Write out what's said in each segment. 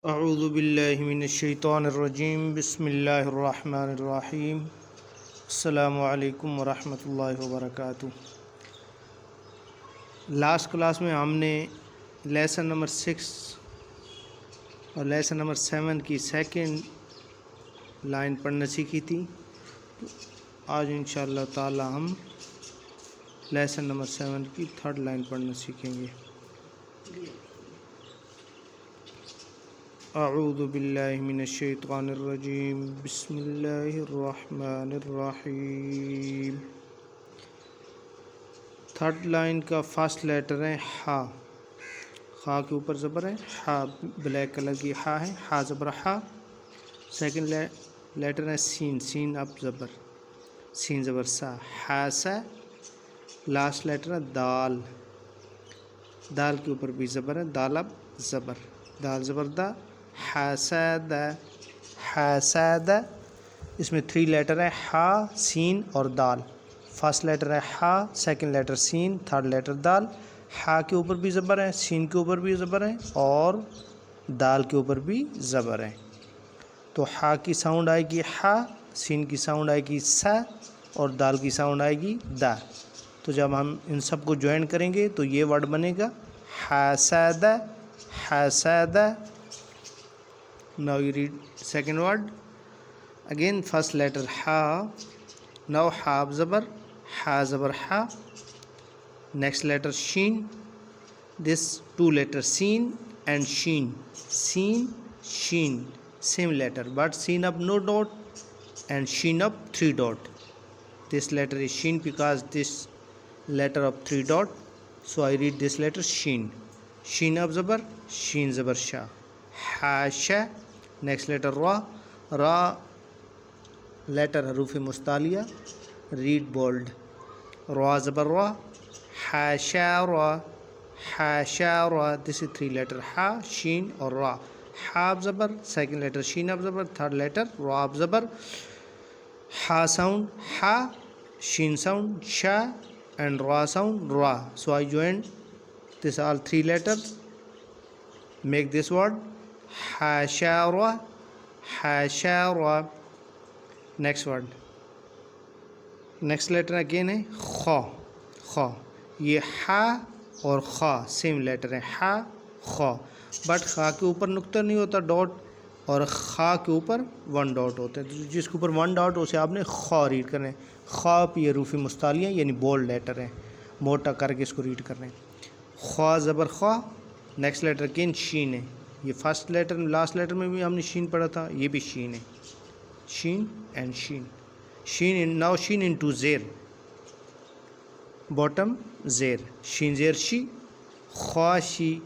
अऊज़ु बिल्लाहि मिनश्शैतानिर्रजीम बिस्मिल्लाहिर्रहमानिर्रहीम अस्सलामु अलैकुम वरहमतुल्लाहि वबरकातुहू। लास्ट क्लास में हमने लेसन नंबर 6 और लेसन नंबर 7 की सेकंड लाइन पढ़ना सीखी थी। आज इंशाअल्लाह ताला हम लेसन नंबर 7 की थर्ड लाइन पढ़ना सीखेंगे। अऊज़ु बिल्लाहि मिनश्शैतानिर्रजीम बिस्मिल्लाहिर्रहमानिर्रहीम। थर्ड लाइन का फर्स्ट लेटर है हा। हा के ऊपर ज़बर है, हा ब्लैक कलर की हा है, हा ज़बर हा। सेकंड लेटर है सीन, सीन अप ज़बर, सीन ज़बर सा, हा सा। लास्ट लेटर है दाल, दाल के ऊपर भी ज़बर है, दाल अब ज़बर, दाल ज़बर दा, हासद, हासद। इसमें 3 लेटर है हा, सीन और दाल। फर्स्ट लेटर है हा, सेकंड लेटर सीन, थर्ड लेटर दाल। हा के ऊपर भी ज़बर है, सीन के ऊपर भी ज़बर है और दाल के ऊपर भी ज़बर है। तो हा की साउंड आएगी हा, सीन की साउंड आएगी सा और दाल की साउंड आएगी दा। तो जब हम इन सब को ज्वाइन करेंगे तो ये वर्ड बनेगा हासद, हासद। Now you read second word again. First letter हा, नाउ हा ज़बर, हा ज़बर हा। नेक्स्ट लेटर शीन, this 2 letter seen and sheen, seen, sheen, same letter but seen up no dot and sheen up 3 dot. This letter is sheen because this letter of 3 dot, so I read this letter sheen. Sheen up zabar, sheen zabar sha, hasha. Next letter ra, ra letter haruf mustaliya, read bold, ra zabar ra, hasha ra, हाशा रा। This is 3 letter हा, शीन और रा। हा ज़बर, second letter शीन अब ज़बर, third letter रा अब ज़बर। हा sound हा, शीन साउंड शा एंड रा साउंड रा। So I join this all 3 letters, make this word हाशा रा, हाशा रा। Next word, next letter again है ख, ख। ये हा और खा सेम लेटर है, हा खा, बट खा के ऊपर नुक्ता नहीं होता डॉट और खा के ऊपर 1 डॉट होता है। तो जिसके ऊपर 1 डॉट उसे आपने खा रीड करना है। खा पे ये रूफ़ी मुस्तालियाँ यानी बोल्ड लेटर है, मोटा करके इसको रीड करना है। खा ज़बर खा। नेक्स्ट लेटर अगेन शीन है। ये फर्स्ट लेटर लास्ट लेटर में भी हमने शीन पढ़ा था, ये भी शीन है, शीन एंड शीन। शीन इन, नाउ शीन इन टू ज़ेर, बॉटम ज़ेर, शीन ज़ेर शी, ख्वाशी।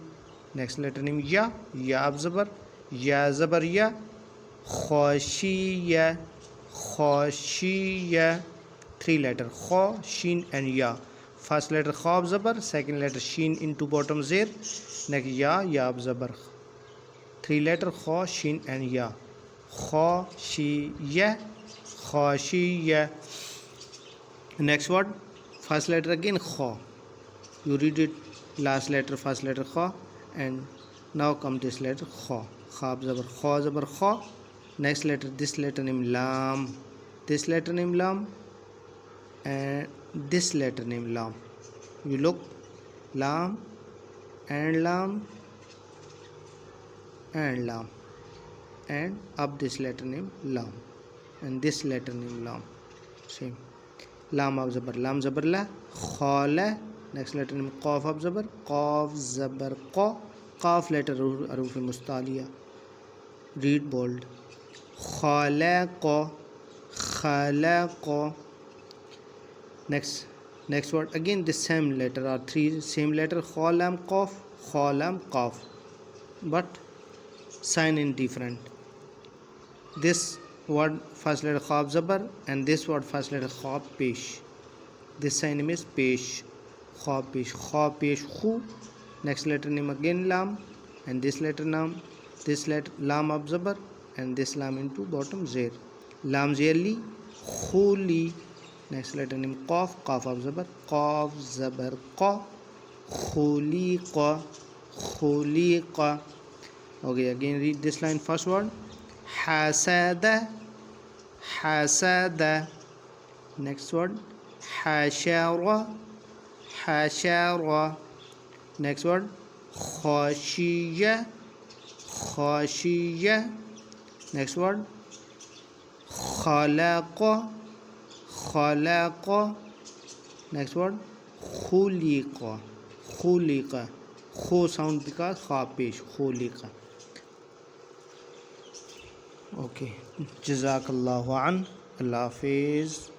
नेक्स्ट लेटर नेम या, या अब ज़बर, या ज़बर या, ख्वाशी या, ख्वाशी या। 3 लेटर ख्वा, शीन एंड या। फर्स्ट लेटर ख्वाब ज़बर, सेकंड लेटर शीन इनटू बॉटम ज़ेर, नेक्स्ट या, या अब ज़बर। 3 लेटर ख्वा, शीन एंड या, ख्वाशी या, ख्वाशी या। Next word, first letter again kha, you read it last letter first letter kha and now come this letter kha, kha zabar kha zabar kha. Next letter, this letter name lam, this letter name lam and this letter name lam. You look, lam and lam and lam and up this letter name lam and this letter name lam, same. लाम अब ज़बर, लाम ज़बर ला, खौला। Next letter में कौफ अब ज़बर, कौफ ज़बर कौ, काफ letter अरूफ मुस्तालिया, रीड बोल्ड, खौला कौ, खला कौ। Next word again this same letter are 3 same letter, खौलाम कौफ, खौलाम कौफ, but sign in different. This word first letter khab zabar and this word first letter khab pesh. This sign name is pesh, khab pesh, khab pesh khu. Next letter name again lam and this letter lam, this letter lam ab zabar and this lam into bottom zer, lam zerli, khuli. Next letter name qaf, qaf ab zabar, qaf zabar qa, khuli qa, khuli qa. Okay, again read this line. First word hasada, hasada. Next word hashara, hashara. Next word khashiya, khashiya. Next word khalaqa, khalaqa. Next word khuliqa, khuliqa. Kho sound because kha pesh, khuliqa. Okay, jazakallahu an. Allah Hafiz.